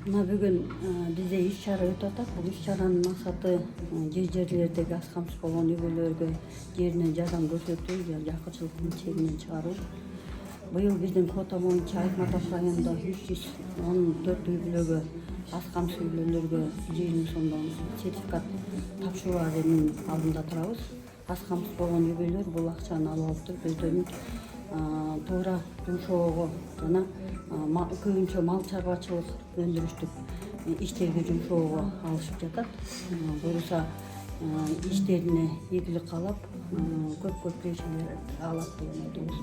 Мына бүгүн бизде иш чара өтүп атат. Бул иш чаранын максаты жерлердеги аз камсыз болгон үй бүлөлөргө жеринен жардам көрсөтүү, жакынчылыктын чегинен чыгаруу. Быйыл биздин квота боюнча Айтматов районунда 314 үй бүлөгө, аз камсыз үй бүлөлөргө 100 000 сомдон сертификат тапшыруу аземин алдында турабыз. Аз камсыз болгон үй бүлөлөр бул акчаны алып алыптыр. Өздөрүнүн туура жумшоого жана көбүнчө мал чарбачылык өндүрүштүк иштерге жумшоого алышып жатат. Буюрса иштерине ийгилик каалап көп премиялар алат деген ойдобуз.